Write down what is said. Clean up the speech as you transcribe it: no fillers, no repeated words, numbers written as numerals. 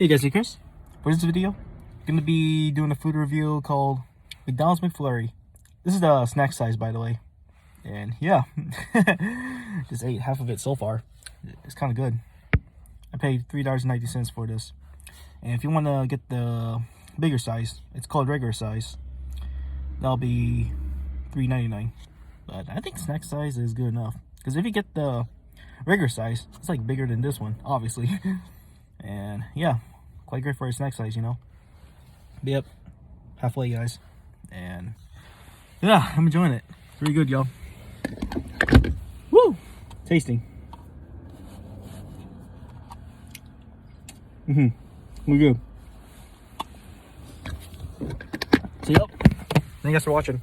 Hey guys, it's Chris. For this video, I'm going to be doing a food review called McDonald's McFlurry. This is the snack size, by the way. And yeah, just ate half of it so far. It's kind of good. I paid $3.90 for this. And if you want to get the bigger size, it's called regular size. That'll be $3.99. But I think snack size is good enough. Because if you get the regular size, it's like bigger than this one, obviously. And yeah, quite great for a snack size, you know. But yep, halfway, guys. And yeah, I'm enjoying it. Pretty good, y'all. Woo! Tasting. We're good. So yep. Thank you guys for watching.